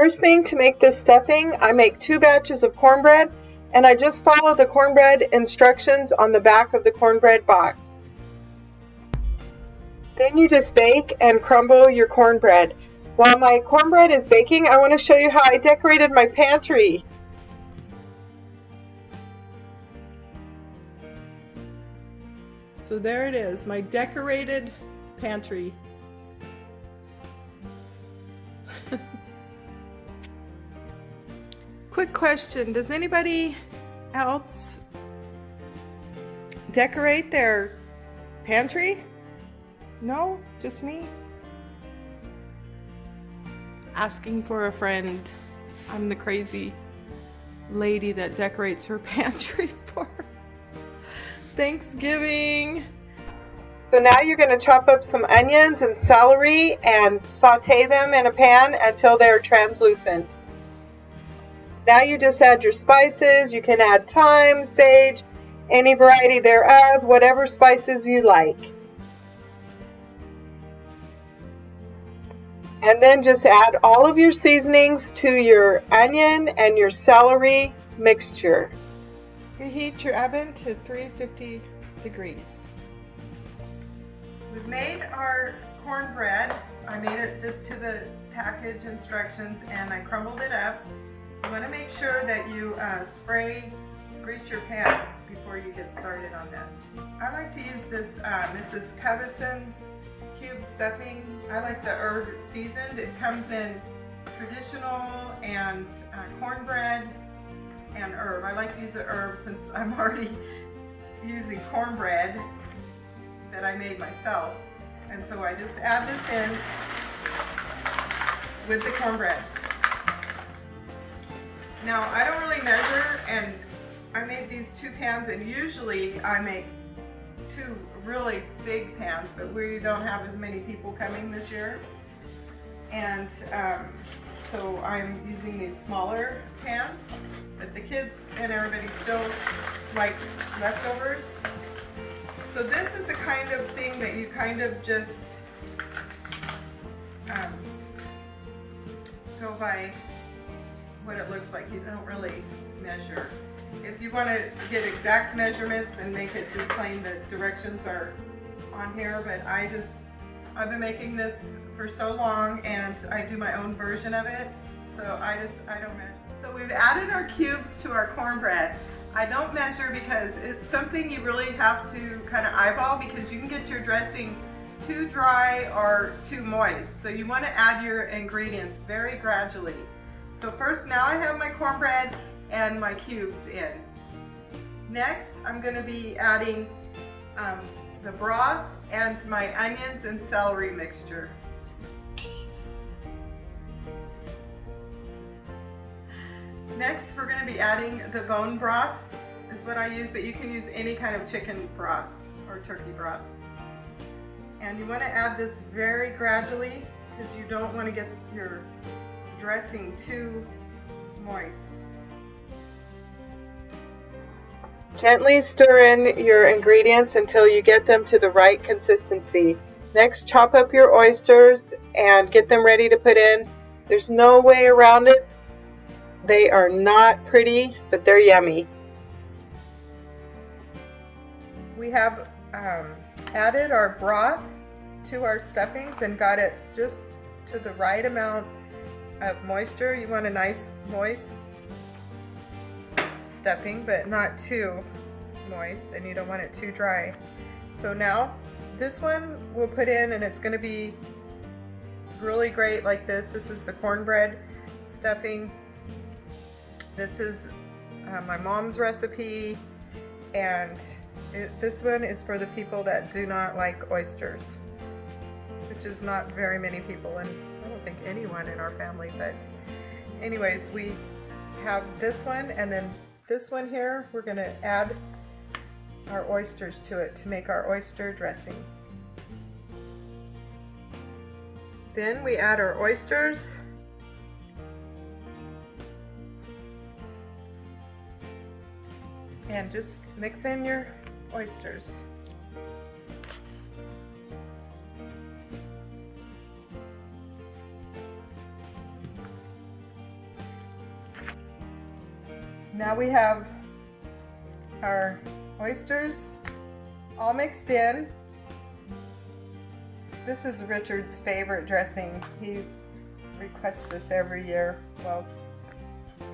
first thing to make this stuffing, I make 2 batches of cornbread, and I just follow the cornbread instructions on the back of the cornbread box. Then you just bake and crumble your cornbread. While my cornbread is baking, I want to show you how I decorated my pantry. So there it is, my decorated pantry. Quick question, does anybody else decorate their pantry? No? Just me? Asking for a friend. I'm the crazy lady that decorates her pantry for Thanksgiving. So now you're going to chop up some onions and celery and saute them in a pan until they're translucent. Now you just add your spices. You can add thyme, sage, any variety thereof, whatever spices you like. And then just add all of your seasonings to your onion and your celery mixture. Reheat your oven to 350 degrees. We've made our cornbread. I made it just to the package instructions and I crumbled it up. You want to make sure that you grease your pans before you get started on this. I like to use this Mrs. Covettson's cube stuffing. I like the herb seasoned. It comes in traditional and cornbread and herb. I like to use the herb since I'm already using cornbread that I made myself. And so I just add this in with the cornbread. Now I don't really measure, and I made these 2 pans, and usually I make 2 really big pans, but we don't have as many people coming this year. And so I'm using these smaller pans, but the kids and everybody still like leftovers. So this is the kind of thing that you kind of just go by what it looks like. You don't really measure. If you want to get exact measurements and make it just plain, the directions are on here, but I've been making this for so long and I do my own version of it, so I don't measure. So we've added our cubes to our cornbread. I don't measure because it's something you really have to kind of eyeball, because you can get your dressing too dry or too moist. So you want to add your ingredients very gradually. So first, now I have my cornbread and my cubes in. Next, I'm going to be adding the broth and my onions and celery mixture. Next, we're going to be adding the bone broth. Is what I use, but you can use any kind of chicken broth or turkey broth. And you want to add this very gradually because you don't want to get your dressing too moist. Gently stir in your ingredients until you get them to the right consistency. Next, chop up your oysters and get them ready to put in. There's no way around it. They are not pretty, but they're yummy. We have added our broth to our stuffings and got it just to the right amount of moisture. You want a nice moist stuffing, but not too moist, and you don't want it too dry. So now this one we'll put in, and it's going to be really great like this. This is the cornbread stuffing. This is my mom's recipe, and this one is for the people that do not like oysters, which is not very many people, and I don't think anyone in our family. But anyways, we have this one, and then this one here, we're going to add our oysters to it to make our oyster dressing. Then we add our oysters. And just mix in your oysters. Now we have our oysters all mixed in. This is Richard's favorite dressing. He requests this every year. Well,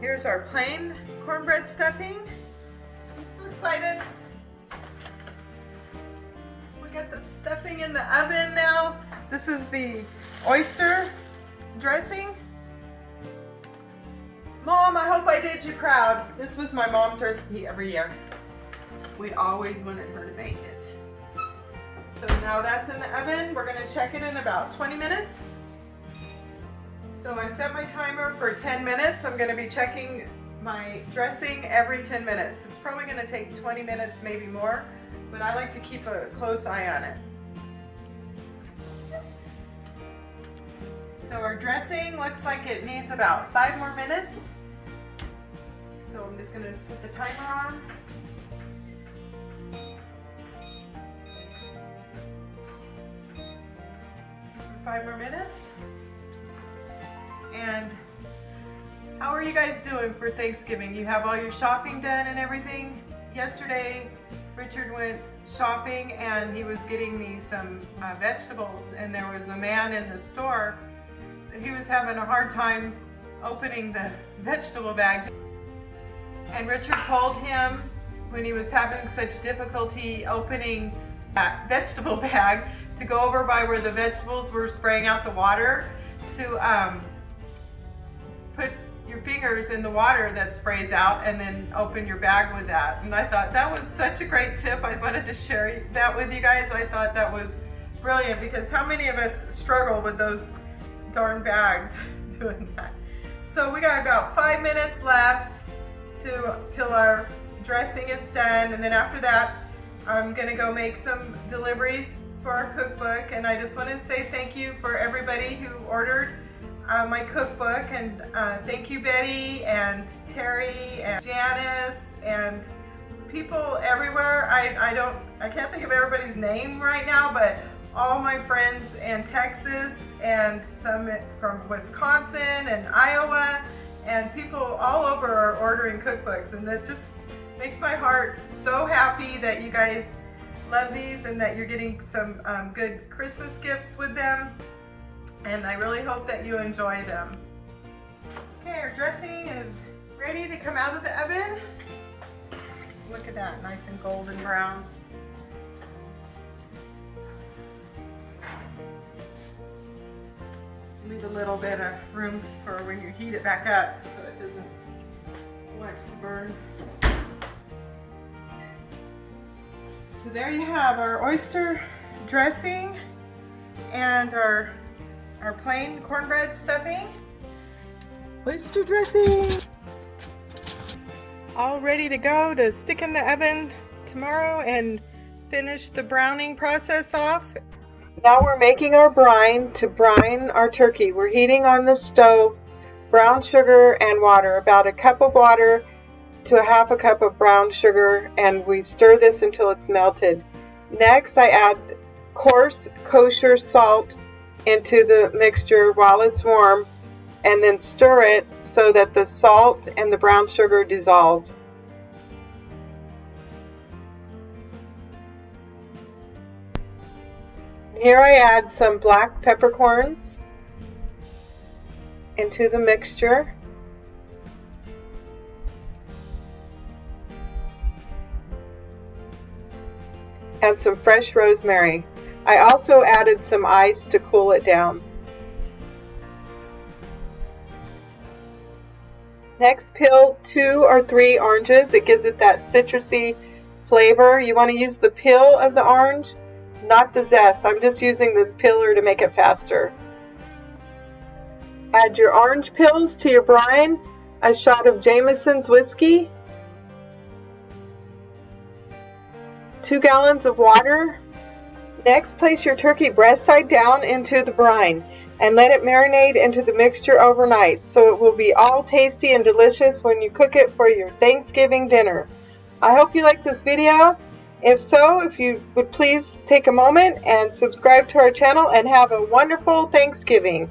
here's our plain cornbread stuffing. I'm so excited. We got the stuffing in the oven now. This is the oyster dressing. Mom, I hope I did you proud. This was my mom's recipe every year. We always wanted her to make it. So now that's in the oven. We're gonna check it in about 20 minutes. So I set my timer for 10 minutes. I'm gonna be checking my dressing every 10 minutes. It's probably gonna take 20 minutes, maybe more, but I like to keep a close eye on it. So our dressing looks like it needs about 5 more minutes. So I'm just gonna put the timer on. For 5 more minutes. And how are you guys doing for Thanksgiving? You have all your shopping done and everything? Yesterday, Richard went shopping and he was getting me some vegetables, and there was a man in the store. He was having a hard time opening the vegetable bags. And Richard told him, when he was having such difficulty opening that vegetable bag, to go over by where the vegetables were spraying out the water, to put your fingers in the water that sprays out and then open your bag with that. And I thought that was such a great tip. I wanted to share that with you guys. I thought that was brilliant, because how many of us struggle with those darn bags doing that? So we got about 5 minutes left till our dressing is done, and then after that I'm gonna go make some deliveries for our cookbook. And I just want to say thank you for everybody who ordered my cookbook, and thank you Betty and Terry and Janice and people everywhere. I can't think of everybody's name right now, but all my friends in Texas and some from Wisconsin and Iowa, and people all over are ordering cookbooks, and that just makes my heart so happy that you guys love these and that you're getting some good Christmas gifts with them, and I really hope that you enjoy them. Okay, our dressing is ready to come out of the oven. Look at that, nice and golden brown. Leave a little bit of room for when you heat it back up so it doesn't want to burn. So there you have our oyster dressing and our plain cornbread stuffing. Oyster dressing! All ready to go to stick in the oven tomorrow and finish the browning process off. Now we're making our brine to brine our turkey. We're heating on the stove brown sugar and water, about a cup of water to a half a cup of brown sugar, and we stir this until it's melted. Next, I add coarse kosher salt into the mixture while it's warm, and then stir it so that the salt and the brown sugar dissolve. Here I add some black peppercorns into the mixture. And some fresh rosemary. I also added some ice to cool it down. Next, peel 2 or 3 oranges. It gives it that citrusy flavor. You want to use the peel of the orange, not the zest. I'm just using this peeler to make it faster. Add your orange peels to your brine, a shot of Jameson's whiskey, 2 gallons of water. Next, place your turkey breast side down into the brine and let it marinate into the mixture overnight, so it will be all tasty and delicious when you cook it for your Thanksgiving dinner. I hope you liked this video. If so, if you would please take a moment and subscribe to our channel, and have a wonderful Thanksgiving.